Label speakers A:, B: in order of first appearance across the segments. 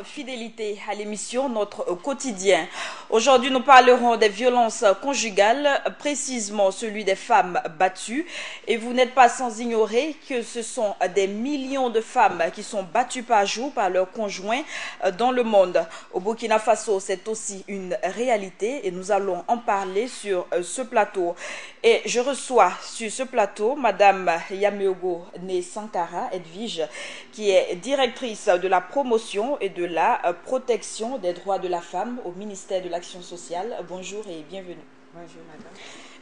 A: votre fidélité à l'émission Notre quotidien. Aujourd'hui, nous parlerons des violences conjugales, précisément celui des femmes battues. Et vous n'êtes pas sans ignorer que ce sont des millions de femmes qui sont battues par jour par leurs conjoints dans le monde. Au Burkina Faso, c'est aussi une réalité et nous allons en parler sur ce plateau. Et je reçois sur ce plateau Madame Yameogo Né Sankara Edwige, qui est directrice de la promotion et de la protection des droits de la femme au ministère de l'Action sociale. Bonjour et bienvenue.
B: Bonjour madame.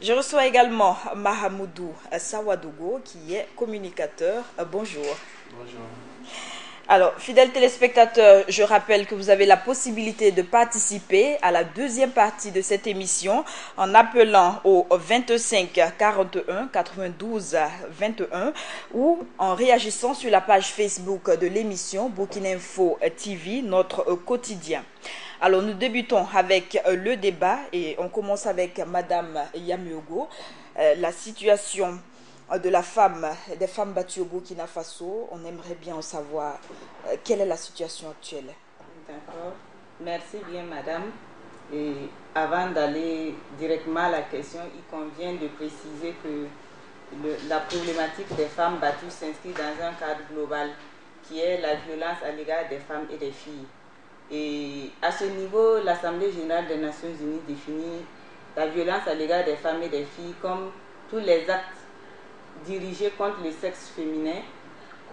A: Je reçois également Mahamoudou Sawadogo, qui est communicateur. Bonjour.
B: Bonjour.
A: Alors, fidèles téléspectateurs, je rappelle que vous avez la possibilité de participer à la deuxième partie de cette émission en appelant au 25 41 92 21 ou en réagissant sur la page Facebook de l'émission Burkina Info TV, notre quotidien. Alors, nous débutons avec le débat et on commence avec Madame Yameogo. La situation des femmes battues au Burkina Faso, on aimerait bien en savoir quelle est la situation actuelle.
B: D'accord. Merci bien madame. Et avant d'aller directement à la question, il convient de préciser que la problématique des femmes battues s'inscrit dans un cadre global qui est la violence à l'égard des femmes et des filles. Et à ce niveau, l'Assemblée générale des Nations unies définit la violence à l'égard des femmes et des filles comme tous les actes dirigés contre le sexe féminin,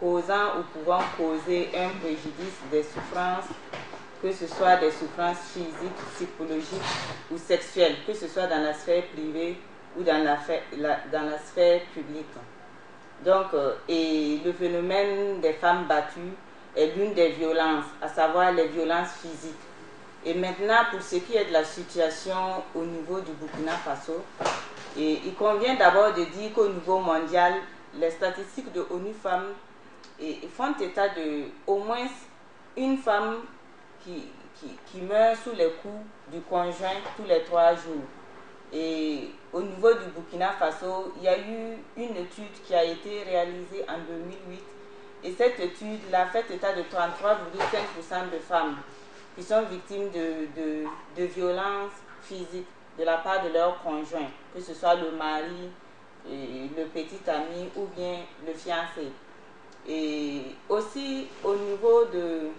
B: causant ou pouvant causer un préjudice, des souffrances, que ce soit des souffrances physiques, psychologiques ou sexuelles, que ce soit dans la sphère privée ou dans la sphère publique. Donc, et le phénomène des femmes battues est l'une des violences, à savoir les violences physiques. Et maintenant, pour ce qui est de la situation au niveau du Burkina Faso, et il convient d'abord de dire qu'au niveau mondial, les statistiques de ONU Femmes font état de au moins une femme qui meurt sous les coups du conjoint tous les 3 jours. Et au niveau du Burkina Faso, il y a eu une étude qui a été réalisée en 2008. Et cette étude-là fait état de 33,5% de femmes qui sont victimes de violences physiques de la part de leur conjoint, que ce soit le mari, le petit ami ou bien le fiancé. Et aussi au niveau de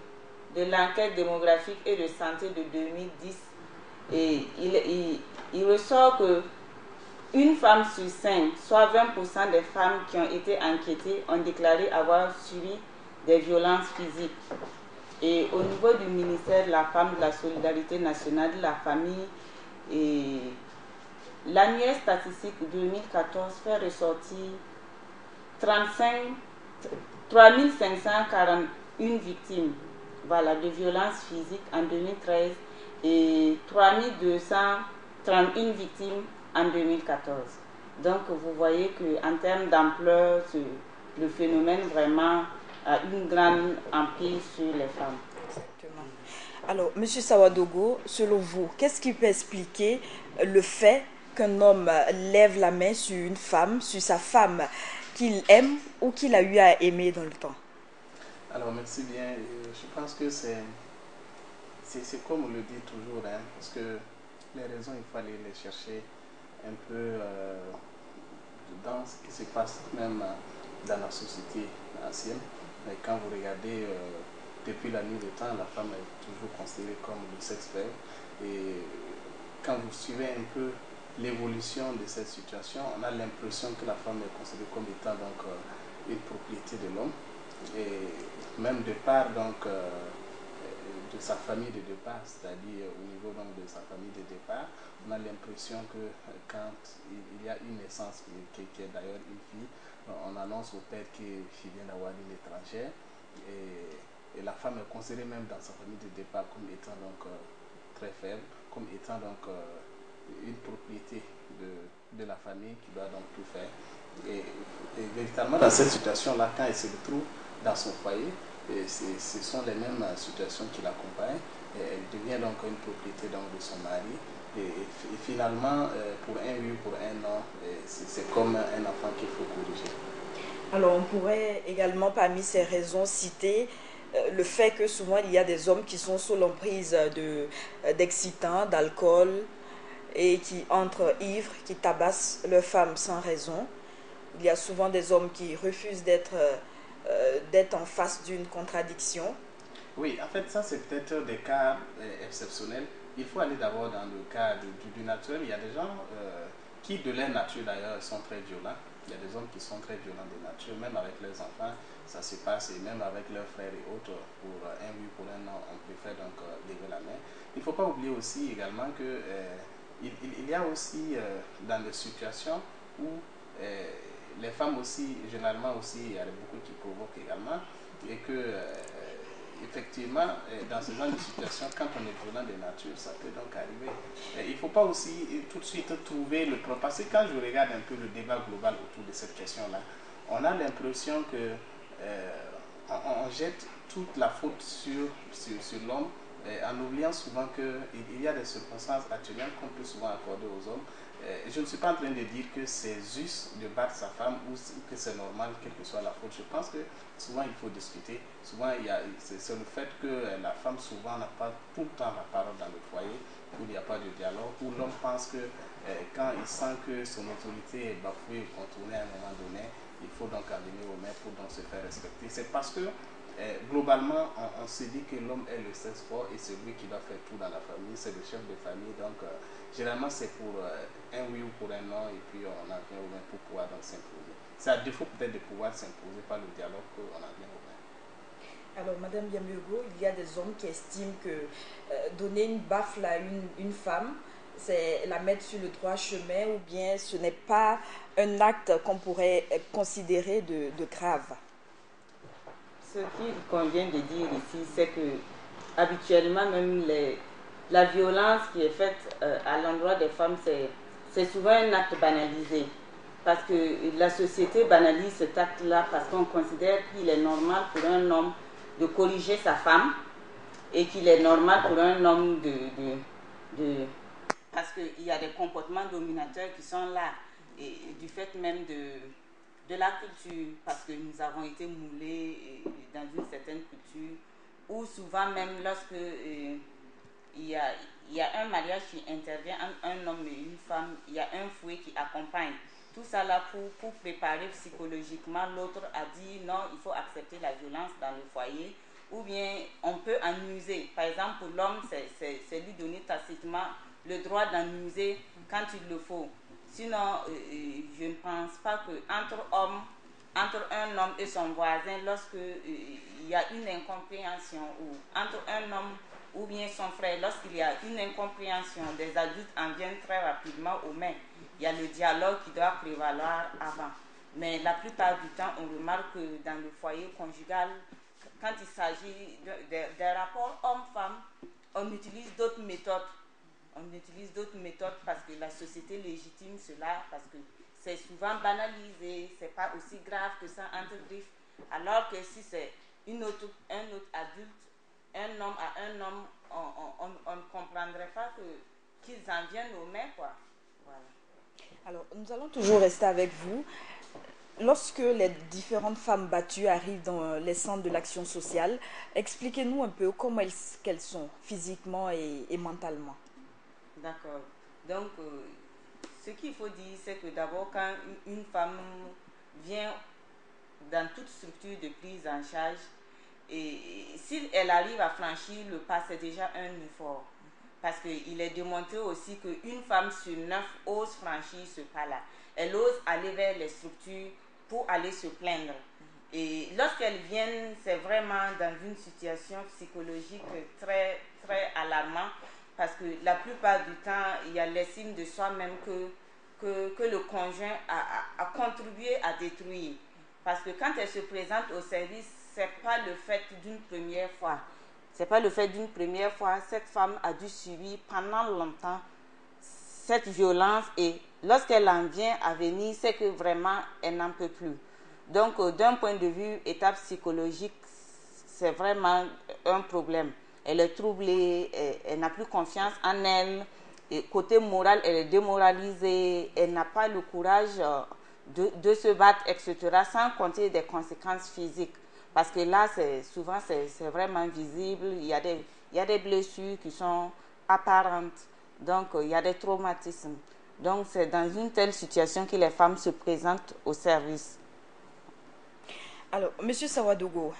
B: l'enquête démographique et de santé de 2010, il ressort que une femme sur 5, soit 20% des femmes qui ont été enquêtées, ont déclaré avoir subi des violences physiques. Et au niveau du ministère de la Femme, de la Solidarité nationale, de la famille, et l'annuaire statistique 2014 fait ressortir 3541 victimes, voilà, de violences physiques en 2013 et 3231 victimes en 2014. Donc vous voyez qu'en termes d'ampleur, le phénomène vraiment a une grande emprise sur les femmes.
A: Exactement. Alors, M. Sawadogo, selon vous, qu'est-ce qui peut expliquer le fait qu'un homme lève la main sur une femme, sur sa femme qu'il aime ou qu'il a eu à aimer dans le temps?
C: Alors, merci bien. Je pense que c'est comme on le dit toujours, hein, parce que les raisons, il faut aller les chercher un peu dans ce qui se passe même dans la société ancienne. Mais quand vous regardez depuis la nuit des temps, la femme est toujours considérée comme le sexe faible. Et quand vous suivez un peu l'évolution de cette situation, on a l'impression que la femme est considérée comme étant donc une propriété de l'homme. Et même de part donc de sa famille de départ, c'est-à-dire au niveau donc de sa famille de départ, on a l'impression que quand il y a une naissance qui est d'ailleurs une fille, on annonce au père qu'il vient d'avoir une étrangère et la femme est considérée même dans sa famille de départ comme étant donc très faible, comme étant donc une propriété de la famille qui doit donc tout faire. Et véritablement dans cette situation-là, quand elle se retrouve dans son foyer, ce sont les mêmes situations qui l'accompagnent. Elle devient donc une propriété donc de son mari. Et finalement, pour un oui, pour un non, c'est comme un enfant qu'il faut corriger.
A: Alors, on pourrait également, parmi ces raisons, citer le fait que souvent il y a des hommes qui sont sous l'emprise d'excitants, d'alcool et qui entrent ivres, qui tabassent leurs femmes sans raison. Il y a souvent des hommes qui refusent d'être en face d'une contradiction.
C: Oui, en fait, ça, c'est peut-être des cas exceptionnels. Il faut aller d'abord dans le cas du naturel. Il y a des gens qui, de leur nature d'ailleurs, sont très violents. Il y a des hommes qui sont très violents de nature, même avec leurs enfants, ça se passe, et même avec leurs frères et autres. Pour un oui, pour un non, on préfère donc lever la main. Il ne faut pas oublier aussi également que il y a aussi dans des situations où les femmes aussi, généralement aussi, il y a beaucoup qui provoquent également, et que effectivement, dans ce genre de situation, quand on est violent de nature, ça peut donc arriver. Il ne faut pas aussi tout de suite trouver le problème. Parce que quand je regarde un peu le débat global autour de cette question-là, on a l'impression que on jette toute la faute sur l'homme, en oubliant souvent qu'il y a des circonstances atténuantes qu'on peut souvent accorder aux hommes. Je ne suis pas en train de dire que c'est juste de battre sa femme ou que c'est normal, quelle que soit la faute. Je pense que souvent il faut discuter. Souvent c'est le fait que la femme souvent n'a pas tout le temps la parole dans le foyer, où il n'y a pas de dialogue, où l'homme pense que quand il sent que son autorité est bafouée ou contournée à un moment donné, il faut donc en venir au maître pour donc se faire respecter. C'est parce que globalement, on se dit que l'homme est le sexe fort et c'est lui qui doit faire tout dans la famille, c'est le chef de famille. Donc, généralement, c'est pour un oui ou pour un non, et puis on en vient au main pour pouvoir donc s'imposer. C'est à défaut peut-être de pouvoir s'imposer par le dialogue qu'on en vient au main.
A: Alors, Madame Yamiogo, il y a des hommes qui estiment que donner une baffle à une femme, c'est la mettre sur le droit chemin, ou bien ce n'est pas un acte qu'on pourrait considérer de grave.
B: Ce qu'il convient de dire ici, c'est que habituellement même la violence qui est faite à l'endroit des femmes, c'est souvent un acte banalisé. Parce que la société banalise cet acte-là parce qu'on considère qu'il est normal pour un homme de corriger sa femme et qu'il est normal pour un homme parce qu'il y a des comportements dominateurs qui sont là, et du fait même de la culture, parce que nous avons été moulés dans une certaine culture, où souvent même lorsque il y a un mariage qui intervient entre un homme et une femme, il y a un fouet qui accompagne. Tout ça là pour préparer psychologiquement l'autre à dire non, il faut accepter la violence dans le foyer, ou bien on peut en user. Par exemple, pour l'homme, c'est lui donner tacitement le droit d'en user quand il le faut. Sinon, je ne pense pas qu'entre un homme et son voisin, lorsque il y a une incompréhension, ou entre un homme ou bien son frère, lorsqu'il y a une incompréhension, des adultes en viennent très rapidement aux mains. Il y a le dialogue qui doit prévaloir avant. Mais la plupart du temps, on remarque que dans le foyer conjugal, quand il s'agit des rapports homme-femme, on utilise d'autres méthodes. On utilise d'autres méthodes parce que la société légitime cela, parce que c'est souvent banalisé, c'est pas aussi grave que ça entre griffes. Alors que si c'est un autre adulte, un homme à un homme, on ne comprendrait pas qu'ils en viennent aux mains, quoi. Voilà.
A: Alors, nous allons toujours rester avec vous. Lorsque les différentes femmes battues arrivent dans les centres de l'action sociale, expliquez-nous un peu comment qu'elles sont physiquement et mentalement.
B: D'accord. Donc, ce qu'il faut dire, c'est que d'abord, quand une femme vient dans toute structure de prise en charge, et si elle arrive à franchir le pas, c'est déjà un effort. Parce qu'il est démontré aussi qu'une femme sur 9 ose franchir ce pas-là. Elle ose aller vers les structures pour aller se plaindre. Et lorsqu'elles viennent, c'est vraiment dans une situation psychologique très, très alarmante. Parce que la plupart du temps, il y a l'estime de soi-même que le conjoint a contribué à détruire. Parce que quand elle se présente au service, ce n'est pas le fait d'une première fois. C'est pas le fait d'une première fois. Cette femme a dû subir pendant longtemps cette violence, et lorsqu'elle en vient à venir, c'est que vraiment elle n'en peut plus. Donc d'un point de vue étape psychologique, c'est vraiment un problème. Elle est troublée, elle n'a plus confiance en elle, et côté moral, elle est démoralisée, elle n'a pas le courage de se battre, etc., sans compter des conséquences physiques. Parce que là, souvent, c'est vraiment visible. Il y a des blessures qui sont apparentes. Donc, il y a des traumatismes. Donc, c'est dans une telle situation que les femmes se présentent au service.
A: Alors, Monsieur Sawadogo,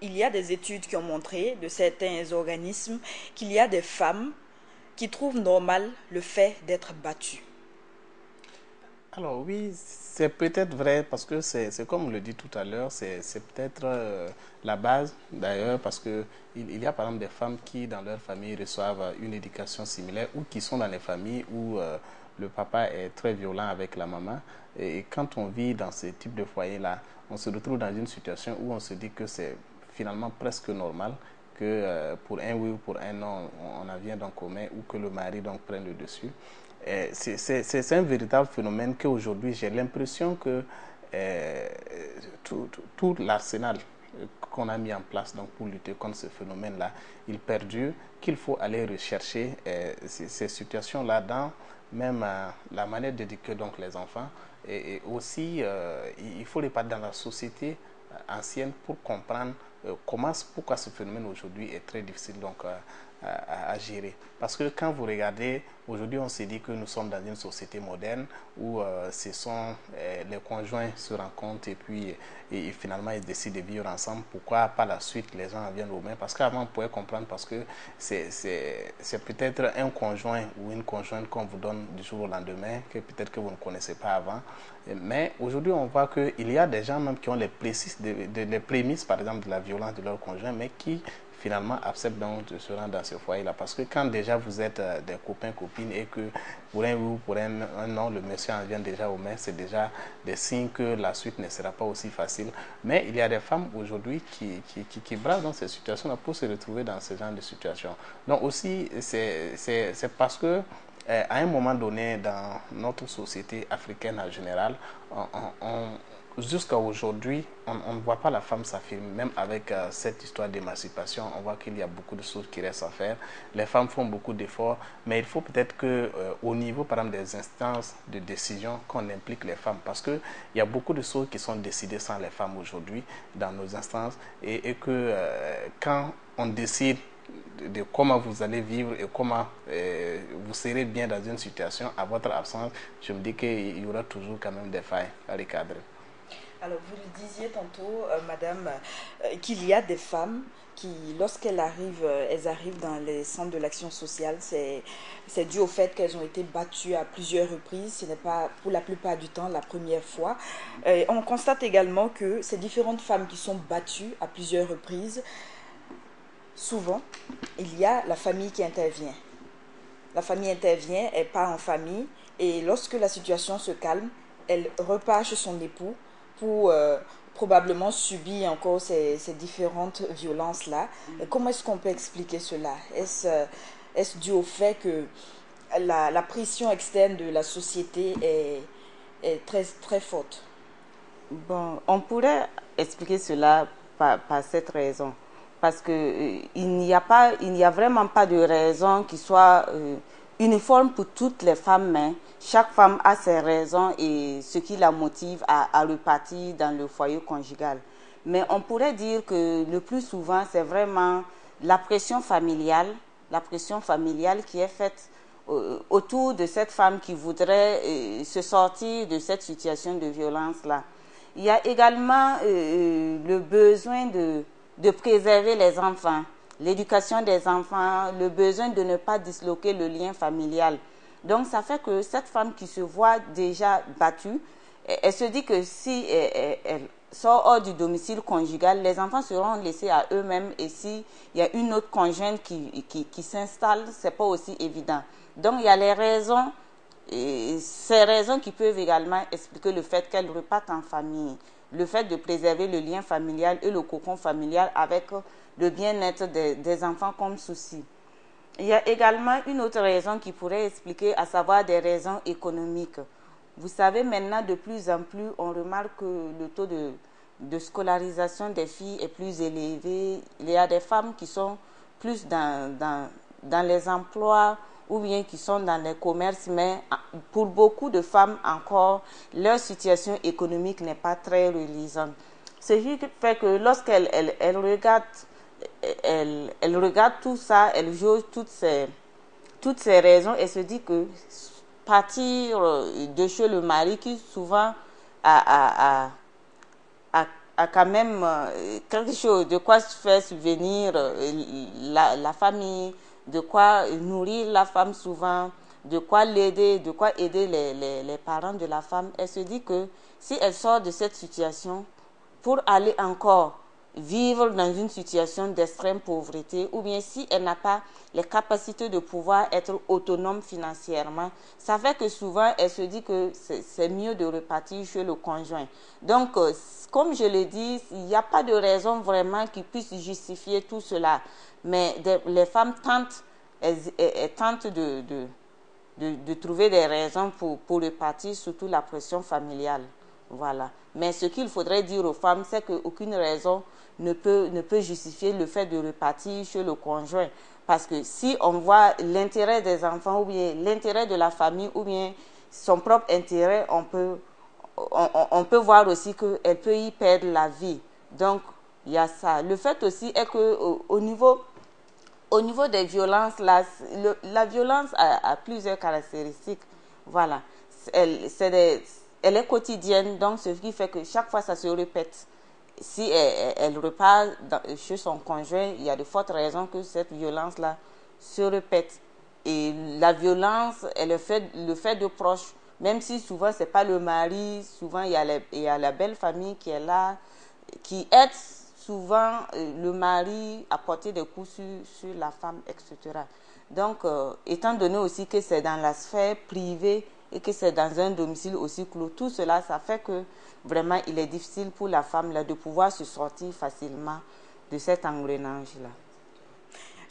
A: il y a des études qui ont montré de certains organismes qu'il y a des femmes qui trouvent normal le fait d'être battues.
C: Alors oui, c'est peut-être vrai parce que c'est comme on le dit tout à l'heure, c'est peut-être la base d'ailleurs parce que il y a par exemple des femmes qui dans leur famille reçoivent une éducation similaire ou qui sont dans les familles où le papa est très violent avec la maman et quand on vit dans ce type de foyer-là, on se retrouve dans une situation où on se dit que c'est finalement presque normal que pour un oui ou pour un non, on en vient donc commun ou que le mari donc prenne le dessus. C'est un véritable phénomène qu'aujourd'hui, j'ai l'impression que tout l'arsenal qu'on a mis en place donc, pour lutter contre ce phénomène-là, il perdure, qu'il faut aller rechercher ces situations-là dans même la manière d'éduquer donc les enfants. Et aussi, il faut les parler dans la société ancienne pour comprendre pourquoi ce phénomène aujourd'hui est très difficile donc, à gérer. Parce que quand vous regardez, aujourd'hui on se dit que nous sommes dans une société moderne où ce sont les conjoints se rencontrent et puis et finalement ils décident de vivre ensemble. Pourquoi par la suite les gens en viennent aux mains? Parce qu'avant on pouvait comprendre parce que c'est peut-être un conjoint ou une conjointe qu'on vous donne du jour au lendemain que peut-être que vous ne connaissez pas avant. Mais aujourd'hui on voit qu'il y a des gens même qui ont les prémices par exemple de la violence de leur conjoint mais qui finalement acceptent donc de se rendre dans ce foyer-là. Parce que quand déjà vous êtes des copains, copines et que pour un oui ou pour un non, le monsieur en vient déjà aux mains, c'est déjà des signes que la suite ne sera pas aussi facile. Mais il y a des femmes aujourd'hui qui bravent dans ces situations-là pour se retrouver dans ce genre de situation. Donc aussi, c'est parce que à un moment donné, dans notre société africaine en général, jusqu'à aujourd'hui, on ne voit pas la femme s'affirmer, même avec cette histoire d'émancipation, on voit qu'il y a beaucoup de choses qui restent à faire. Les femmes font beaucoup d'efforts, mais il faut peut-être qu'au niveau, par exemple, des instances de décision, qu'on implique les femmes, parce qu'il y a beaucoup de choses qui sont décidées sans les femmes aujourd'hui dans nos instances, et que quand on décide de comment vous allez vivre et comment vous serez bien dans une situation à votre absence, je me dis qu'il y aura toujours quand même des failles à recadrer.
A: Alors, vous le disiez tantôt, madame, qu'il y a des femmes qui, lorsqu'elles arrivent, elles arrivent dans les centres de l'action sociale, c'est dû au fait qu'elles ont été battues à plusieurs reprises. Ce n'est pas, pour la plupart du temps, la première fois. On constate également que ces différentes femmes qui sont battues à plusieurs reprises, souvent, il y a la famille qui intervient. La famille intervient, elle part en famille, et lorsque la situation se calme, elle repart chez son époux pour probablement subir encore ces différentes violences-là. Comment est-ce qu'on peut expliquer cela? Est-ce dû au fait que la pression externe de la société est très, très forte?
B: Bon, on pourrait expliquer cela par cette raison. Parce que il n'y a vraiment pas de raison qui soit uniforme pour toutes les femmes, mais chaque femme a ses raisons et ce qui la motive à repartir dans le foyer conjugal. Mais on pourrait dire que le plus souvent, c'est vraiment la pression familiale qui est faite autour de cette femme qui voudrait se sortir de cette situation de violence-là. Il y a également le besoin de préserver les enfants, l'éducation des enfants, le besoin de ne pas disloquer le lien familial. Donc, ça fait que cette femme qui se voit déjà battue, elle se dit que si elle sort hors du domicile conjugal, les enfants seront laissés à eux-mêmes et s'il y a une autre conjointe qui s'installe, ce n'est pas aussi évident. Donc, il y a les raisons, et ces raisons qui peuvent également expliquer le fait qu'elle reparte en famille, le fait de préserver le lien familial et le cocon familial avec le bien-être des enfants comme souci. Il y a également une autre raison qui pourrait expliquer, à savoir des raisons économiques. Vous savez, maintenant, de plus en plus, on remarque que le taux de scolarisation des filles est plus élevé. Il y a des femmes qui sont plus dans les emplois ou bien qui sont dans les commerces, mais pour beaucoup de femmes encore, leur situation économique n'est pas très reluisante. Ce qui fait que lorsqu'elle elle regarde, elle regarde tout ça, elle joue toutes ces raisons, elle se dit que partir de chez le mari qui souvent a quand même quelque chose de quoi faire subvenir la famille, de quoi nourrir la femme souvent, de quoi l'aider, de quoi aider les parents de la femme. Elle se dit que si elle sort de cette situation pour aller encore vivre dans une situation d'extrême pauvreté, ou bien si elle n'a pas les capacités de pouvoir être autonome financièrement, ça fait que souvent elle se dit que c'est mieux de repartir chez le conjoint. Donc, comme je l'ai dit, il n'y a pas de raison vraiment qui puisse justifier tout cela. Mais les femmes tentent, elles tentent de trouver des raisons pour repartir, surtout la pression familiale. Voilà. Mais ce qu'il faudrait dire aux femmes, c'est qu'aucune raison ne peut justifier le fait de repartir chez le conjoint. Parce que si on voit l'intérêt des enfants ou bien l'intérêt de la famille ou bien son propre intérêt, on peut voir aussi qu'elle peut y perdre la vie. Donc, il y a ça. Le fait aussi est qu'au niveau des violences, la violence a plusieurs caractéristiques. Voilà. Elle est quotidienne, donc ce qui fait que chaque fois ça se répète. Si elle repart chez son conjoint, il y a de fortes raisons que cette violence-là se répète. Et la violence est le fait de proches, même si souvent c'est pas le mari, souvent il y a la belle famille qui est là, qui aide souvent le mari à porter des coups sur la femme, etc. Donc, étant donné aussi que c'est dans la sphère privée et que c'est dans un domicile aussi clos, tout cela, ça fait que vraiment il est difficile pour la femme là, de pouvoir se sortir facilement de cet engrenage-là.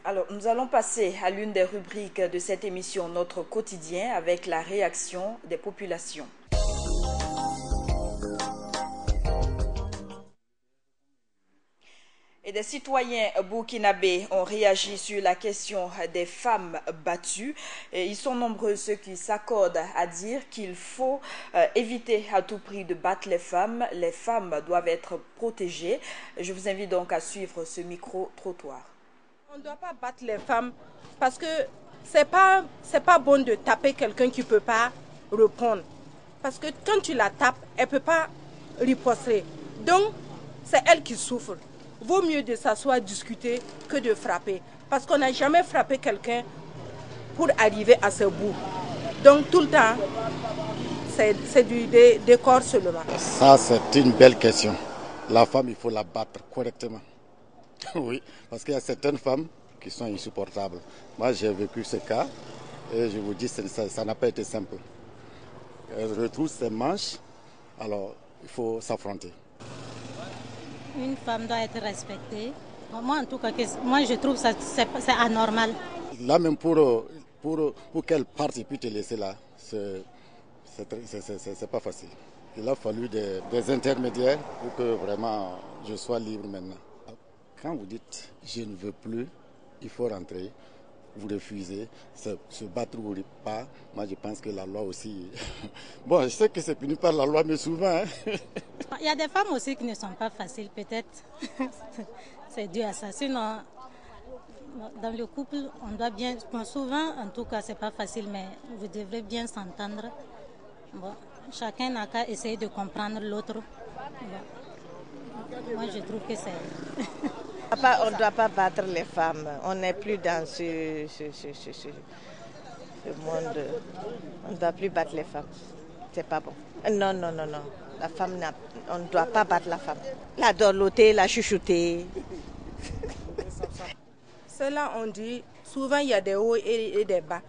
A: Alors, nous allons passer à l'une des rubriques de cette émission, notre quotidien, avec la réaction des populations. Et des citoyens burkinabés ont réagi sur la question des femmes battues. Et ils sont nombreux ceux qui s'accordent à dire qu'il faut éviter à tout prix de battre les femmes. Les femmes doivent être protégées. Je vous invite donc à suivre ce micro-trottoir.
D: On ne doit pas battre les femmes parce que c'est pas bon de taper quelqu'un qui ne peut pas répondre. Parce que quand tu la tapes, elle ne peut pas riposter. Donc, c'est elle qui souffre. Vaut mieux de s'asseoir discuter que de frapper. Parce qu'on n'a jamais frappé quelqu'un pour arriver à ce bout. Donc tout le temps, c'est du décor seulement.
E: Ça, c'est une belle question. La femme, il faut la battre correctement. Oui, parce qu'il y a certaines femmes qui sont insupportables. Moi, j'ai vécu ce cas et je vous dis, ça n'a pas été simple. Elle retrousse ses manches, alors il faut s'affronter.
F: Une femme doit être respectée. Moi, en tout cas, moi je trouve ça c'est anormal.
E: Là même pour qu'elle parte et puis te laisser là, c'est pas facile. Il a fallu des intermédiaires pour que vraiment je sois libre maintenant. Quand vous dites je ne veux plus, il faut rentrer. Vous refusez, se battre ou pas. Moi, je pense que la loi aussi... Bon, je sais que c'est puni par la loi, mais souvent...
F: Il y a des femmes aussi qui ne sont pas faciles, peut-être. C'est dû à ça. Sinon, dans le couple, on doit bien... Bon, souvent, en tout cas, c'est pas facile, mais vous devrez bien s'entendre. Bon, chacun n'a qu'à essayer de comprendre l'autre. Bon. Moi, je trouve que c'est...
G: On ne doit pas battre les femmes. On n'est plus dans ce monde. On ne doit plus battre les femmes. C'est pas bon. Non. La femme, on ne doit pas battre la femme. La dorloter, la chouchouter.
D: Cela, on dit, souvent il y a des hauts et des bas.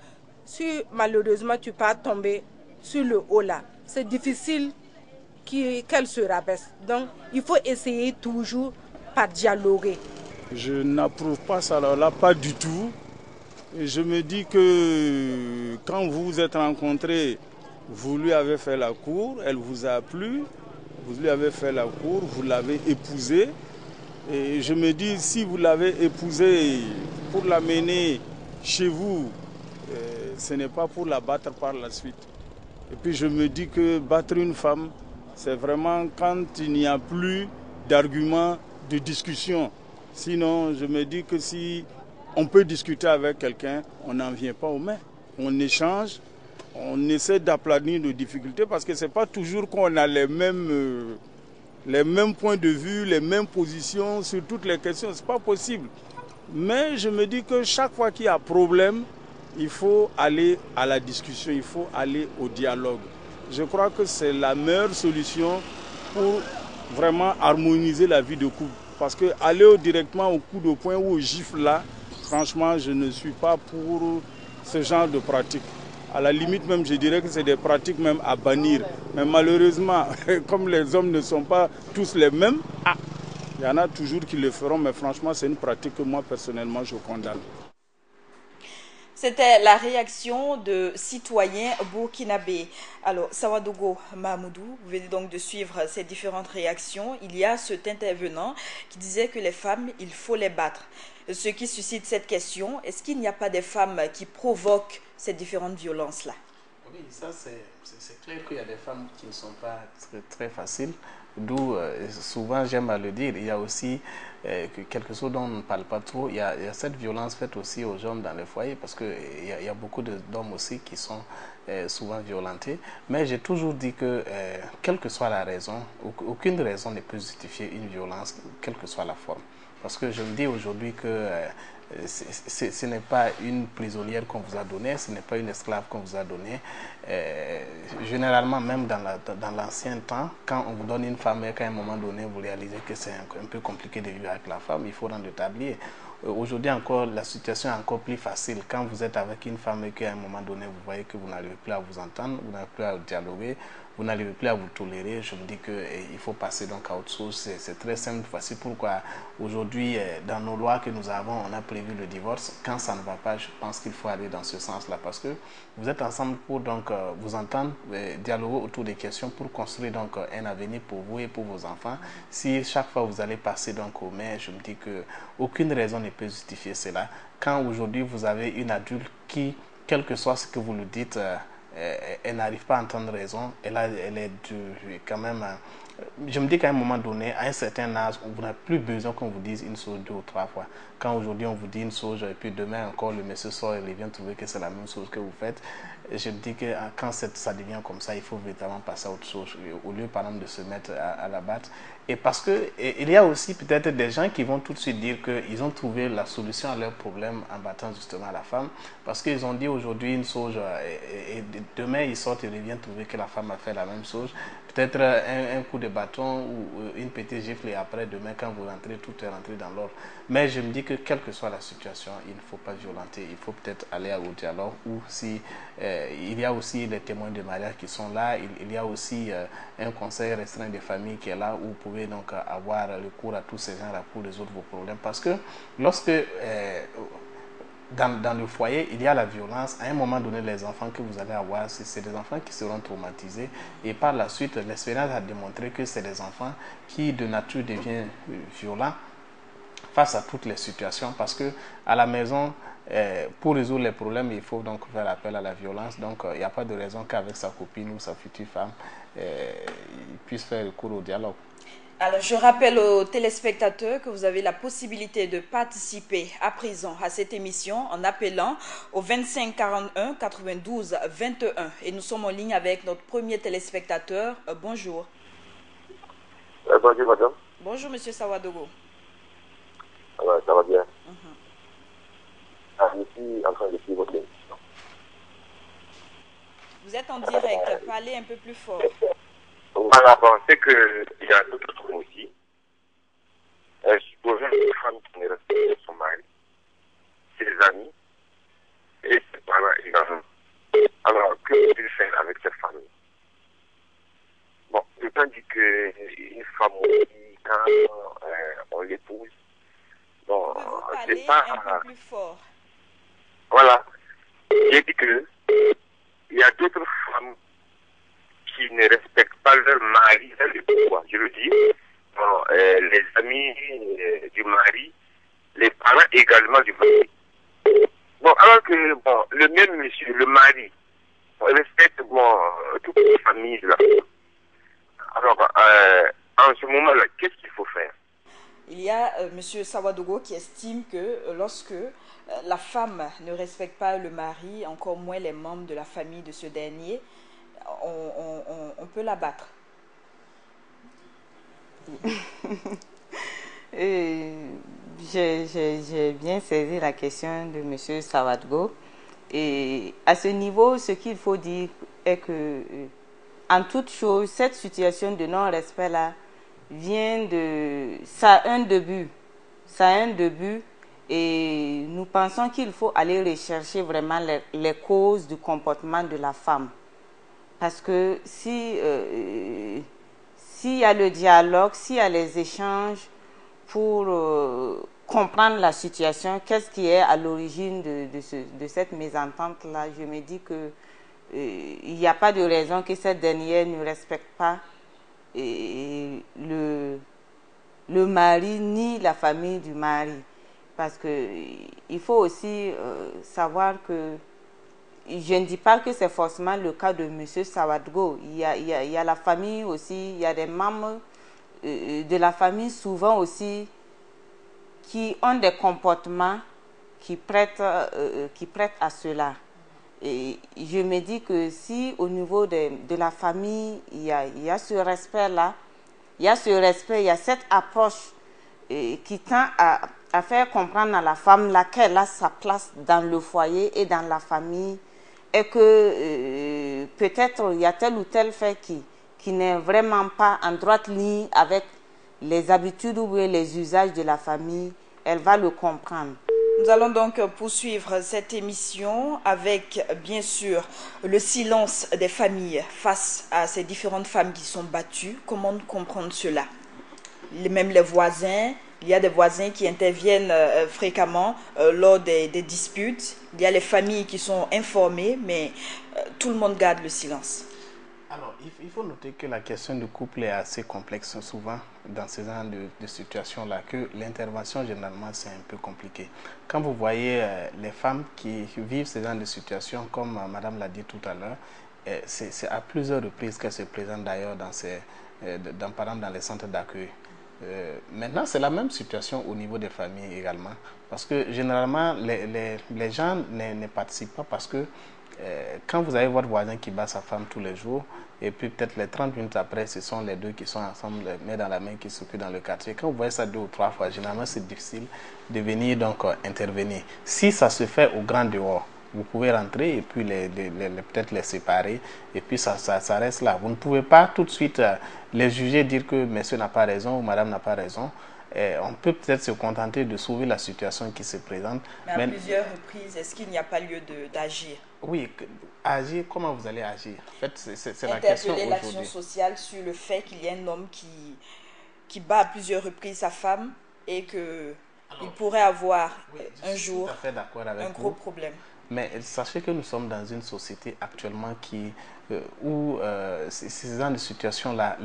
D: Si malheureusement tu pas tomber sur le haut là, c'est difficile qu'elle se rabaisse. Donc, il faut essayer toujours par dialoguer.
H: Je n'approuve pas ça là, pas du tout. Et je me dis que quand vous vous êtes rencontrés, vous lui avez fait la cour, elle vous a plu, vous lui avez fait la cour, vous l'avez épousée. Et je me dis, si vous l'avez épousée pour l'amener chez vous, ce n'est pas pour la battre par la suite. Et puis je me dis que battre une femme, c'est vraiment quand il n'y a plus d'arguments, de discussion. Sinon, je me dis que si on peut discuter avec quelqu'un, on n'en vient pas aux mains. On échange, on essaie d'aplanir nos difficultés parce que ce n'est pas toujours qu'on a les mêmes points de vue, les mêmes positions sur toutes les questions. Ce n'est pas possible. Mais je me dis que chaque fois qu'il y a problème, il faut aller à la discussion, il faut aller au dialogue. Je crois que c'est la meilleure solution pour vraiment harmoniser la vie de couple. Parce que aller directement au coup de poing ou au gifle là, franchement, je ne suis pas pour ce genre de pratique. À la limite même, je dirais que c'est des pratiques même à bannir. Mais malheureusement, comme les hommes ne sont pas tous les mêmes, il y en a toujours qui le feront, mais franchement, c'est une pratique que moi, personnellement, je condamne.
A: C'était la réaction de citoyens burkinabés. Alors, Sawadogo Mahmoudou, vous venez donc de suivre ces différentes réactions. Il y a cet intervenant qui disait que les femmes, il faut les battre. Ce qui suscite cette question, est-ce qu'il n'y a pas des femmes qui provoquent ces différentes violences-là?
C: Oui, ça c'est clair qu'il y a des femmes qui ne sont pas très faciles. D'où, souvent j'aime à le dire, il y a aussi quelque chose dont on ne parle pas trop, il y a cette violence faite aussi aux hommes dans les foyers, parce qu'il y a beaucoup d'hommes aussi qui sont souvent violentés. Mais j'ai toujours dit que, quelle que soit la raison, aucune raison ne peut justifier une violence, quelle que soit la forme. Parce que je me dis aujourd'hui que ce n'est pas une prisonnière qu'on vous a donnée, ce n'est pas une esclave qu'on vous a donnée. Généralement, même dans l'ancien temps, quand on vous donne une femme et qu'à un moment donné, vous réalisez que c'est un peu compliqué de vivre avec la femme, il faut rendre le tablier. Aujourd'hui encore, la situation est encore plus facile. Quand vous êtes avec une femme et qu'à un moment donné, vous voyez que vous n'arrivez plus à vous entendre, vous n'arrivez plus à dialoguer, vous n'arrivez plus à vous tolérer, je me dis qu'il faut passer donc à autre chose. C'est très simple. Voici pourquoi aujourd'hui, dans nos lois que nous avons, on a prévu le divorce. Quand ça ne va pas, je pense qu'il faut aller dans ce sens-là parce que vous êtes ensemble pour donc vous entendre, dialoguer autour des questions pour construire donc un avenir pour vous et pour vos enfants. Si chaque fois vous allez passer donc aux mains, je me dis que aucune raison ne peut justifier cela. Quand aujourd'hui vous avez une adulte qui, quel que soit ce que vous lui dites, elle n'arrive pas à entendre raison, elle est quand même... je me dis qu'à un moment donné, à un certain âge, vous n'avez plus besoin qu'on vous dise une chose 2 ou 3 fois. Quand aujourd'hui on vous dit une chose et puis demain encore le monsieur sort et il vient trouver que c'est la même chose que vous faites, je me dis que quand ça devient comme ça, il faut véritablement passer à autre chose au lieu par exemple de se mettre à la battre. Et parce qu'il y a aussi peut-être des gens qui vont tout de suite dire qu'ils ont trouvé la solution à leur problème en battant justement la femme. Parce qu'ils ont dit aujourd'hui une chose et demain ils sortent et ils viennent trouver que la femme a fait la même chose. Peut-être un coup de bâton ou une petite gifle et après demain quand vous rentrez, tout est rentré dans l'ordre. Mais je me dis que quelle que soit la situation, il ne faut pas violenter. Il faut peut-être aller au dialogue ou si il y a aussi les témoins de mariage qui sont là, il y a aussi un conseil restreint des familles qui est là où vous pouvez donc avoir recours à tous ces gens-là pour résoudre vos problèmes. Parce que lorsque dans le foyer, il y a la violence. À un moment donné, les enfants que vous allez avoir, c'est des enfants qui seront traumatisés. Et par la suite, l'expérience a démontré que c'est des enfants qui, de nature, deviennent violents face à toutes les situations. Parce que à la maison, pour résoudre les problèmes, il faut donc faire appel à la violence. Donc, il n'y a pas de raison qu'avec sa copine ou sa future femme, il puisse faire recours au dialogue.
A: Alors, je rappelle aux téléspectateurs que vous avez la possibilité de participer à présent à cette émission en appelant au 25 41 92 21. Et nous sommes en ligne avec notre premier téléspectateur. Bonjour.
I: Bonjour, madame.
A: Bonjour, monsieur Sawadogo.
I: Ça va bien. Je suis en train de suivre votre émission.
A: Vous êtes en direct. Parlez un peu plus fort.
I: Voilà, bon, c'est qu'il y a d'autres trucs aussi. Supposons une femme qui ne respecte son mari, ses amis et ses parents également. Alors, que peut-il faire avec cette famille? Bon, le temps dit qu'une femme aussi, quand on l'épouse, bon, c'est pas...
A: un peu plus fort.
I: Voilà. J'ai dit que il y a d'autres femmes qui ne respectent pas leur mari dans le pouvoir. Je veux dire, bon, les amis du mari, les parents également du mari. Bon, alors que bon, le même monsieur, le mari, respecte bon, toute la famille de la femme. Alors, en en ce moment-là, qu'est-ce qu'il faut faire?
A: Il y a M. Sawadogo qui estime que lorsque la femme ne respecte pas le mari, encore moins les membres de la famille de ce dernier, on peut la battre.
B: J'ai bien saisi la question de M. Sawadogo. Et à ce niveau, ce qu'il faut dire est que, en toute chose, cette situation de non-respect-là vient de... Ça a un début. Ça a un début. Et nous pensons qu'il faut aller rechercher vraiment les causes du comportement de la femme. Parce que s'il y a le dialogue, s'il y a les échanges pour comprendre la situation, qu'est-ce qui est à l'origine de cette mésentente-là, je me dis que il n'y a pas de raison que cette dernière ne respecte pas le mari ni la famille du mari. Parce qu'il faut aussi savoir que je ne dis pas que c'est forcément le cas de M. Sawadogo. Il y a la famille aussi, il y a des membres de la famille souvent aussi qui ont des comportements qui prêtent à cela. Et je me dis que si au niveau de la famille, il y a ce respect-là, il y a ce respect, il y a cette approche qui tend à faire comprendre à la femme laquelle a sa place dans le foyer et dans la famille, et que peut-être il y a tel ou tel fait qui n'est vraiment pas en droite ligne avec les habitudes ou les usages de la famille, elle va le comprendre.
A: Nous allons donc poursuivre cette émission avec, bien sûr, le silence des familles face à ces différentes femmes qui sont battues. Comment comprendre cela? Même les voisins, il y a des voisins qui interviennent fréquemment lors des disputes. Il y a les familles qui sont informées, mais tout le monde garde le silence.
C: Alors, il faut noter que la question du couple est assez complexe souvent dans ces genres de situations-là, que l'intervention, généralement, c'est un peu compliqué. Quand vous voyez les femmes qui vivent ces genres de situations, comme Madame l'a dit tout à l'heure, c'est à plusieurs reprises qu'elles se présentent d'ailleurs par exemple, dans les centres d'accueil. Maintenant, c'est la même situation au niveau des familles également, parce que généralement, les gens ne participent pas parce que quand vous avez votre voisin qui bat sa femme tous les jours, et puis peut-être les 30 minutes après, ce sont les deux qui sont ensemble, main dans la main, qui s'occupent dans le quartier. Quand vous voyez ça 2 ou 3 fois, généralement, c'est difficile de venir donc intervenir. Si ça se fait au grand dehors, vous pouvez rentrer et puis peut-être les séparer, et puis ça reste là. Vous ne pouvez pas tout de suite les juger, dire que monsieur n'a pas raison ou madame n'a pas raison. On peut peut-être se contenter de sauver la situation qui se présente.
A: Mais à plusieurs reprises, est-ce qu'il n'y a pas lieu d'agir?
C: Oui, agir, comment vous allez agir? En fait, c'est la question aujourd'hui.
A: Interpeller l'action sociale sur le fait qu'il y a un homme qui bat à plusieurs reprises sa femme et qu'il pourrait avoir un jour un gros problème.
C: Mais sachez que nous sommes dans une société actuellement où ces genres de situations-là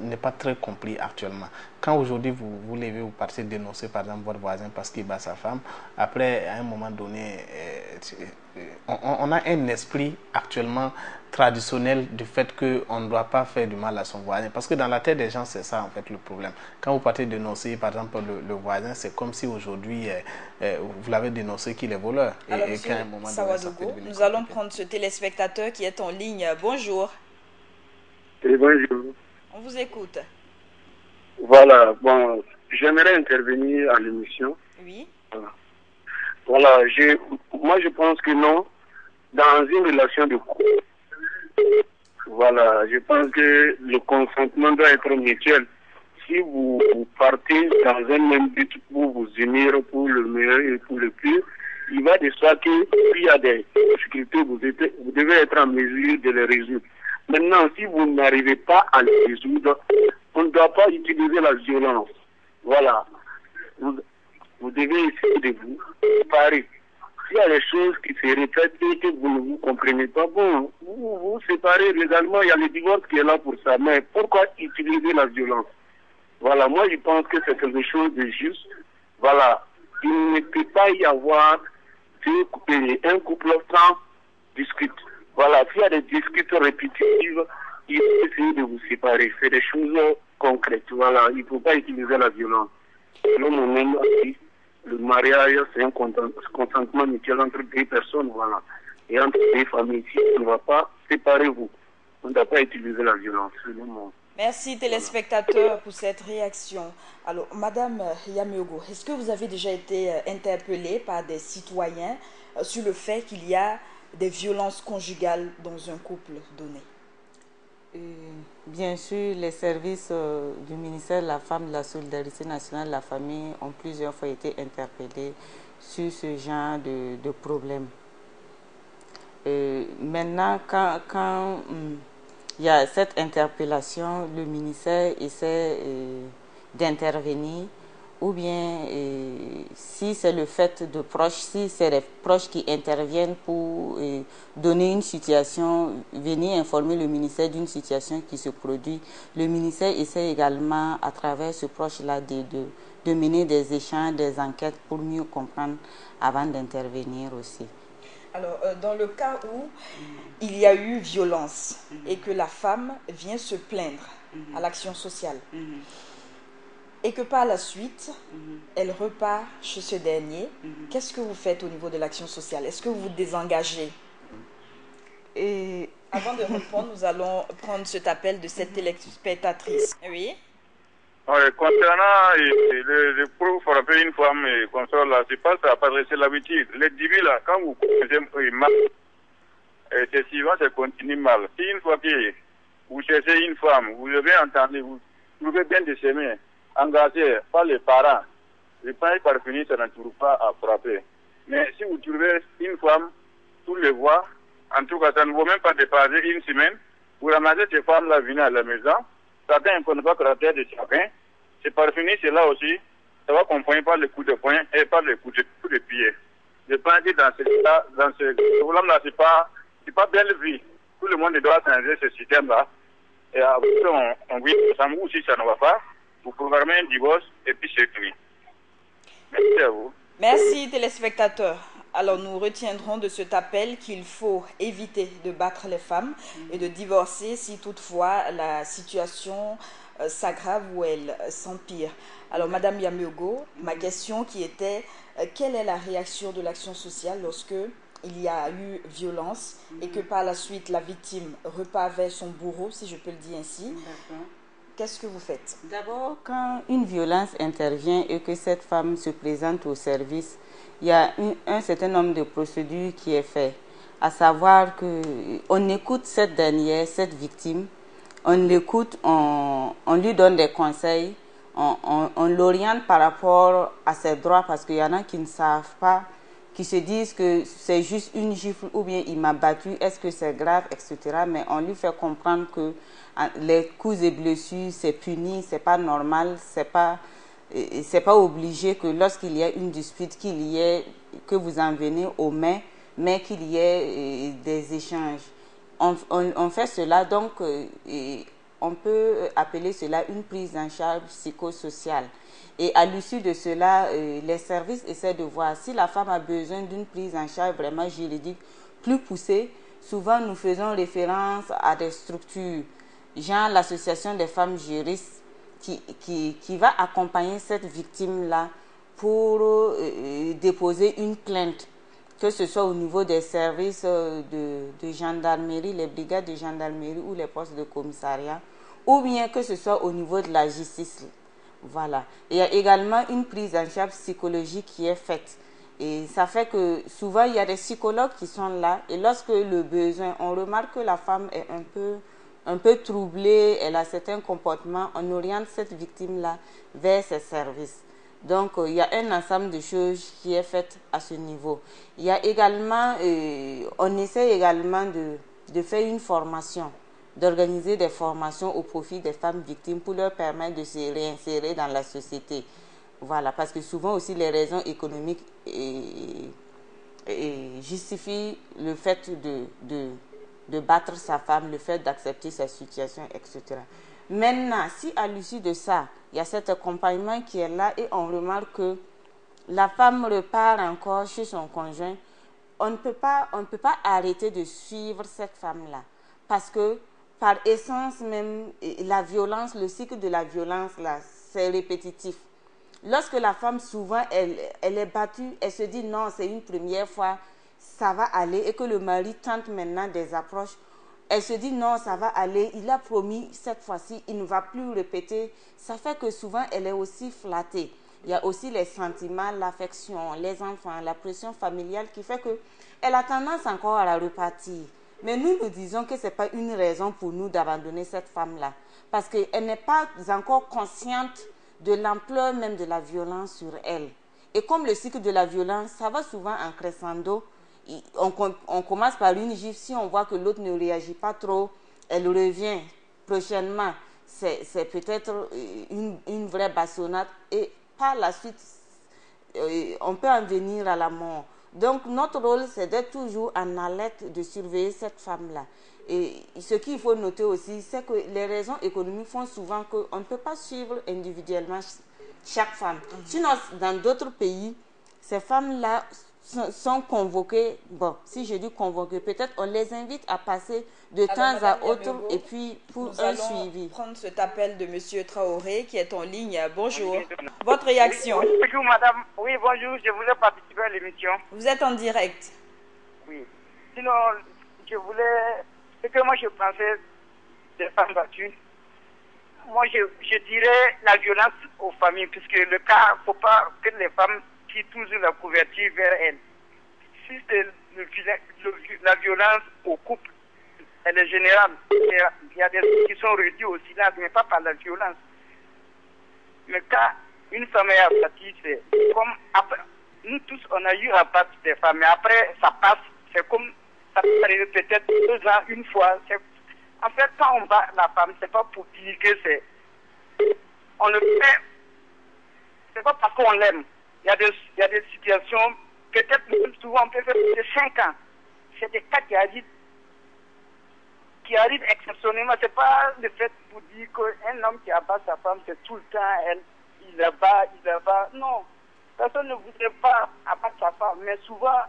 C: n'est pas très compris actuellement. Quand aujourd'hui vous levez, vous partez dénoncer par exemple votre voisin parce qu'il bat sa femme, après à un moment donné, on a un esprit actuellement traditionnel du fait qu'on ne doit pas faire du mal à son voisin. Parce que dans la tête des gens, c'est ça en fait le problème. Quand vous partez dénoncer par exemple le voisin, c'est comme si aujourd'hui vous l'avez dénoncé qu'il est voleur.
A: Alors, et qu'à un moment donné, nous allons prendre ce téléspectateur qui est en ligne. Bonjour.
J: Et bonjour.
A: On vous écoute.
J: Voilà, bon, j'aimerais intervenir à l'émission.
A: Oui.
J: Voilà, moi je pense que non, dans une relation de couple, voilà, je pense que le consentement doit être mutuel. Si vous partez dans un même but pour vous unir pour le meilleur et pour le pire, il va de soi qu'il y a des difficultés, vous devez être en mesure de les résoudre. Maintenant, si vous n'arrivez pas à les résoudre, on ne doit pas utiliser la violence. Voilà. Vous devez essayer de vous séparer. S'il y a des choses qui se répètent et que vous ne vous comprenez pas, bon, vous séparez légalement, il y a le divorce qui est là pour ça. Mais pourquoi utiliser la violence? Voilà, moi je pense que c'est quelque chose de juste. Voilà, il ne peut pas y avoir un couple sans discute. Voilà, s'il y a des disputes répétitives, il faut essayer de vous séparer. C'est des choses concrète. Voilà, il ne faut pas utiliser la violence. Selon mon avis, le mariage, c'est un consentement mutuel entre deux personnes, voilà. Et entre deux familles. Si on ne va pas, séparez-vous. On ne doit pas utiliser la violence, selon moi.
A: Merci téléspectateurs pour cette réaction. Alors, Madame Yamiogo, est-ce que vous avez déjà été interpellée par des citoyens sur le fait qu'il y a des violences conjugales dans un couple donné?
B: Bien sûr, les services du ministère de la Femme, de la Solidarité nationale, de la famille ont plusieurs fois été interpellés sur ce genre de problème. Maintenant, quand il y a cette interpellation, le ministère essaie d'intervenir, ou bien si c'est le fait de proches, si c'est les proches qui interviennent pour donner une situation, venir informer le ministère d'une situation qui se produit. Le ministère essaie également, à travers ce proche-là, de mener des échanges, des enquêtes pour mieux comprendre avant d'intervenir aussi.
A: Alors, dans le cas où il y a eu violence et que la femme vient se plaindre à l'action sociale et que par la suite, elle repart chez ce dernier, qu'est-ce que vous faites au niveau de l'action sociale? Est-ce que vous vous désengagez? Et avant de répondre, nous allons prendre cet appel de cette téléspectatrice. Oui.
K: Concernant le pour frapper une femme comme ça, là, c'est pas ça, parce que c'est l'habitude. Les débits, là, quand vous faites mal, c'est suivant, ça continue mal. Si une fois que vous cherchez une femme, vous avez entendu, vous trouvez bien de s'aimer, engagé par les parents, les parents par finir, ça ne trouve pas à frapper. Mais si vous trouvez une femme, tous les voient, en tout cas, ça ne vaut même pas dépasser une semaine, vous ramassez ces femmes-là, venez à la maison. Certains ne connaissent pas le caractère de chacun. C'est par finir, c'est là aussi. Ça va comprendre par les coups de poing et par les coups de pied. Je pense que dans ce problème-là, c'est pas belle vie. Tout le monde doit changer ce système-là. Et après, on vit ensemble, ou si ça ne va pas, vous programmez un divorce et puis c'est fini. Merci à vous.
A: Merci, téléspectateurs. Alors, nous retiendrons de cet appel qu'il faut éviter de battre les femmes et de divorcer si toutefois la situation s'aggrave ou elle s'empire. Alors, Madame Yamiogo, ma question qui était quelle est la réaction de l'action sociale lorsque il y a eu violence et que par la suite la victime repart vers son bourreau, si je peux le dire ainsi? Qu'est-ce que vous faites?
B: D'abord, quand une violence intervient et que cette femme se présente au service, il y a un certain nombre de procédures qui est fait, à savoir qu'on écoute cette dernière, cette victime, on l'écoute, on lui donne des conseils, on l'oriente par rapport à ses droits parce qu'il y en a qui ne savent pas, qui se disent que c'est juste une gifle ou bien il m'a battu, est-ce que c'est grave, etc. Mais on lui fait comprendre que les coups et blessures, c'est puni, c'est pas normal, c'est pas obligé que lorsqu'il y a une dispute, que vous en venez aux mains, mais qu'il y ait des échanges. On fait cela, donc on peut appeler cela une prise en charge psychosociale. Et à l'issue de cela, les services essaient de voir si la femme a besoin d'une prise en charge vraiment juridique plus poussée. Souvent, nous faisons référence à des structures, genre l'association des femmes juristes, qui va accompagner cette victime-là pour déposer une plainte, que ce soit au niveau des services de gendarmerie, les brigades de gendarmerie ou les postes de commissariat, ou bien que ce soit au niveau de la justice. Voilà. Il y a également une prise en charge psychologique qui est faite. Et ça fait que souvent, il y a des psychologues qui sont là. Et lorsque le besoin, on remarque que la femme est un peu troublée, elle a certains comportements, on oriente cette victime-là vers ses services. Donc, il y a un ensemble de choses qui est fait à ce niveau. Il y a également, on essaie également de faire une formation, d'organiser des formations au profit des femmes victimes pour leur permettre de se réinsérer dans la société. Voilà, parce que souvent aussi les raisons économiques justifient le fait de battre sa femme, le fait d'accepter sa situation, etc. Maintenant, si à l'issue de ça, il y a cet accompagnement qui est là et on remarque que la femme repart encore chez son conjoint, on ne peut pas arrêter de suivre cette femme-là parce que par essence même, la violence, le cycle de la violence, là, c'est répétitif. Lorsque la femme, souvent, elle est battue, elle se dit non, c'est une première fois, ça va aller, et que le mari tente maintenant des approches, elle se dit non, ça va aller, il a promis cette fois-ci, il ne va plus répéter. Ça fait que souvent, elle est aussi flattée. Il y a aussi les sentiments, l'affection, les enfants, la pression familiale qui fait qu'elle a tendance encore à la repartir. Mais nous disons que ce n'est pas une raison pour nous d'abandonner cette femme-là. Parce qu'elle n'est pas encore consciente de l'ampleur même de la violence sur elle. Et comme le cycle de la violence, ça va souvent en crescendo. On commence par une gifle, si on voit que l'autre ne réagit pas trop, elle revient prochainement. C'est peut-être une vraie bastonnade et par la suite, on peut en venir à la mort. Donc notre rôle, c'est d'être toujours en alerte, de surveiller cette femme-là. Et ce qu'il faut noter aussi, c'est que les raisons économiques font souvent qu'on ne peut pas suivre individuellement chaque femme. Sinon, dans d'autres pays, ces femmes-là sont convoquées, bon, si je dis convoquées, peut-être on les invite à passer de temps à autre et puis pour un suivi.
A: Nous allons prendre cet appel de M. Traoré qui est en ligne. Bonjour. Votre réaction?
L: Oui, bonjour madame. Oui, bonjour, je voulais participer à l'émission.
A: Vous êtes en direct.
L: Oui. Sinon, je voulais... Ce que moi je pensais des femmes battues, moi je dirais la violence aux familles, puisque le cas, il ne faut pas que les femmes tirent toujours la couverture vers elles. Si c'est la violence au couple, elle est générale. Il y a des gens qui sont réduits au silence, mais pas par la violence. Le cas, une femme est abattue, c'est comme après, nous tous on a eu à battre des femmes, mais après ça passe, c'est comme ça peut arriver peut-être 2 ans, une fois. En fait, quand on bat la femme, c'est pas pour dire que c'est... On le fait, c'est pas parce qu'on l'aime. Il y a des situations, peut-être même souvent on peut faire de 5 ans. C'est des cas qui arrivent exceptionnellement. C'est pas le fait pour dire qu'un homme qui abat sa femme, c'est tout le temps il la bat. Non, personne ne voudrait pas abattre sa femme, mais souvent,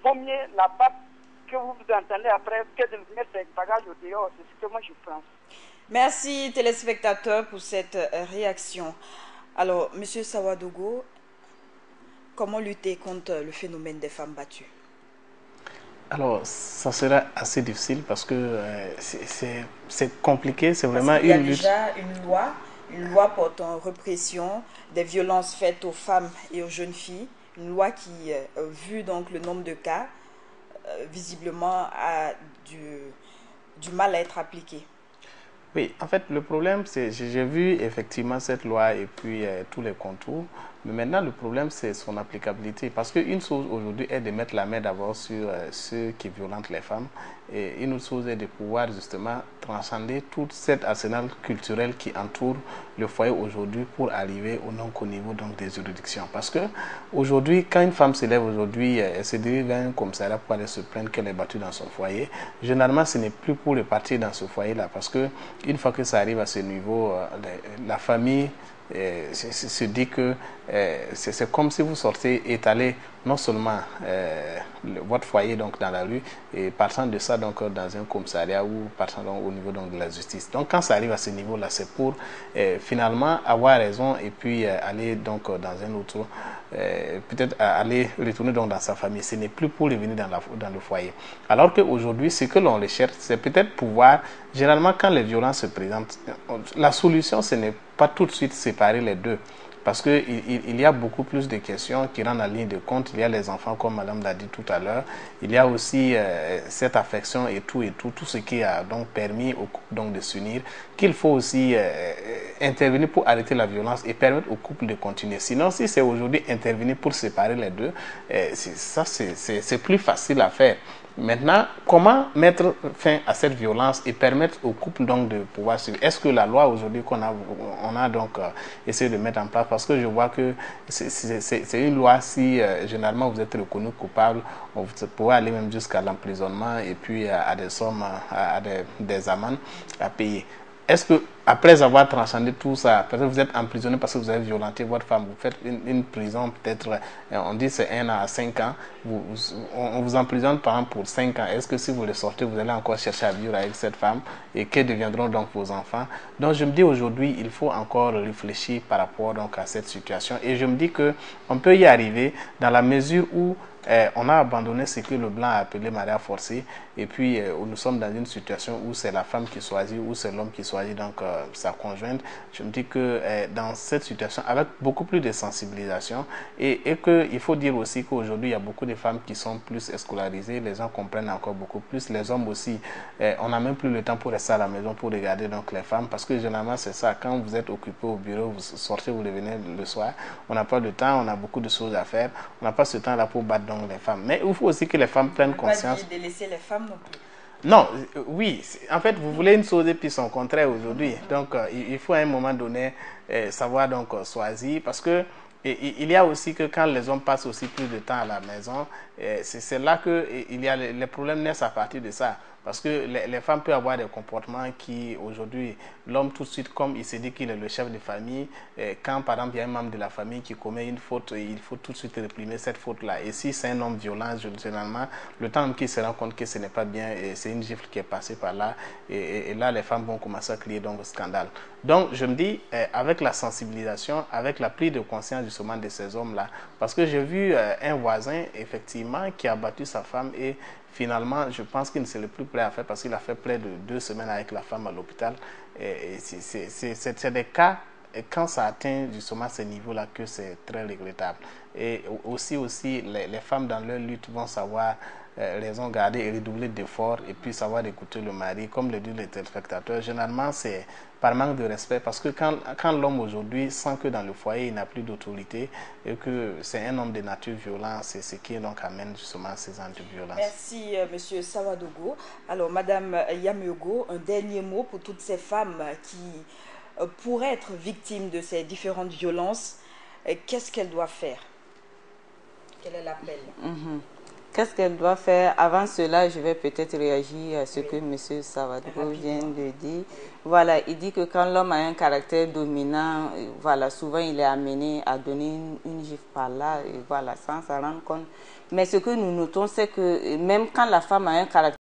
L: vaut mieux la battre que vous entendez après que de mettre les bagages au dehors. C'est ce que moi je pense.
A: Merci téléspectateurs pour cette réaction. Alors, M. Sawadogo, comment lutter contre le phénomène des femmes battues?
C: Alors, ça sera assez difficile parce que c'est compliqué, c'est vraiment
A: une lutte.
C: Il
A: y a déjà une loi portant répression des violences faites aux femmes et aux jeunes filles, une loi qui, vu donc le nombre de cas, visiblement a du mal à être appliquée.
C: Oui, en fait, le problème, c'est j'ai vu effectivement cette loi et puis tous les contours, mais maintenant, le problème, c'est son applicabilité. Parce qu'une chose aujourd'hui est de mettre la main d'abord sur ceux qui violentent les femmes, et une autre chose est de pouvoir justement transcender tout cet arsenal culturel qui entoure le foyer aujourd'hui pour arriver au niveau donc, des juridictions. Parce que aujourd'hui, quand une femme se lève aujourd'hui, elle se dirige vers un commissariat pour aller se plaindre qu'elle est battue dans son foyer, généralement, ce n'est plus pour repartir dans ce foyer-là, parce que une fois que ça arrive à ce niveau, la famille se dit que c'est comme si vous sortez étaler non seulement votre foyer donc dans la rue et partant de ça donc dans un commissariat ou partant donc, au niveau donc de la justice. Donc quand ça arrive à ce niveau-là, c'est pour finalement avoir raison et puis aller donc dans un autre peut-être aller retourner donc dans sa famille. Ce n'est plus pour revenir dans le foyer. Alors qu'aujourd'hui, ce que l'on recherche, c'est peut-être pouvoir, généralement quand les violences se présentent, la solution ce n'est pas tout de suite séparer les deux. Parce qu'il y a beaucoup plus de questions qui rentrent en ligne de compte. Il y a les enfants, comme Madame l'a dit tout à l'heure. Il y a aussi cette affection et tout ce qui a donc permis au couple donc de s'unir, qu'il faut aussi intervenir pour arrêter la violence et permettre au couple de continuer. Sinon, si c'est aujourd'hui intervenir pour séparer les deux, c'est plus facile à faire. Maintenant, comment mettre fin à cette violence et permettre au couple donc de pouvoir suivre? Est-ce que la loi aujourd'hui qu'on a donc essayé de mettre en place, parce que je vois que c'est une loi, si généralement vous êtes reconnu coupable, vous pouvez aller même jusqu'à l'emprisonnement et puis à des sommes, à des amendes à payer. est-ce que après avoir transcendé tout ça, peut-être vous êtes emprisonné parce que vous avez violenté votre femme, vous faites une prison peut-être, on dit c'est 1 à 5 ans, on vous emprisonne par exemple pour 5 ans. Est-ce que si vous le sortez, vous allez encore chercher à vivre avec cette femme et que deviendront donc vos enfants? Donc je me dis aujourd'hui, il faut encore réfléchir par rapport donc à cette situation et je me dis que on peut y arriver dans la mesure où on a abandonné ce que le blanc a appelé mariage forcé et puis nous sommes dans une situation où c'est la femme qui choisit, où c'est l'homme qui choisit donc sa conjointe. Je me dis que dans cette situation, avec beaucoup plus de sensibilisation et qu'il faut dire aussi qu'aujourd'hui il y a beaucoup de femmes qui sont plus scolarisées, les gens comprennent encore beaucoup plus, les hommes aussi, on n'a même plus le temps pour rester à la maison pour regarder donc les femmes parce que généralement c'est ça, quand vous êtes occupé au bureau, vous sortez, vous revenez le soir, on n'a pas de temps, on a beaucoup de choses à faire, on n'a pas ce temps là pour battre donc les femmes. Mais il faut aussi que les femmes prennent conscience.
A: Pas de laisser les femmes non plus.
C: Non, oui, en fait, vous voulez une chose et puis son contraire aujourd'hui. Donc, il faut à un moment donné savoir donc choisir parce que il y a aussi que quand les hommes passent aussi plus de temps à la maison, c'est là que il y a les problèmes naissent à partir de ça. Parce que les femmes peuvent avoir des comportements qui, aujourd'hui, l'homme tout de suite, comme il se dit qu'il est le chef de famille, quand par exemple il y a un membre de la famille qui commet une faute, il faut tout de suite réprimer cette faute-là. Et si c'est un homme violent, généralement, le temps qu'il se rend compte que ce n'est pas bien, c'est une gifle qui est passée par là, et là les femmes vont commencer à crier donc au scandale. Donc je me dis, avec la sensibilisation, avec la prise de conscience justement de ces hommes-là, parce que j'ai vu un voisin, effectivement, qui a battu sa femme et finalement, je pense qu'il ne s'est le plus prêt à faire parce qu'il a fait près de 2 semaines avec la femme à l'hôpital. C'est des cas, et quand ça atteint justement ces niveaux-là, que c'est très regrettable. Et aussi les femmes dans leur lutte vont savoir raison garder et redoubler d'efforts et puis savoir écouter le mari. Comme le disent les téléspectateurs, généralement c'est par manque de respect parce que quand l'homme aujourd'hui sent que dans le foyer il n'a plus d'autorité et que c'est un homme de nature violente, c'est ce qui donc amène justement ces actes de violence.
A: Merci Monsieur Sawadogo. Alors Madame Yamuogo, un dernier mot pour toutes ces femmes qui pourraient être victimes de ces différentes violences. Qu'est-ce qu'elles doivent faire? Quel est l'appel?
B: Qu'est-ce qu'elle doit faire? Avant cela, je vais peut-être réagir à ce que M. Sawadogo vient de dire. Voilà, il dit que quand l'homme a un caractère dominant, voilà, souvent il est amené à donner une gifle par là, et voilà, sans s'en rendre compte. Mais ce que nous notons, c'est que même quand la femme a un caractère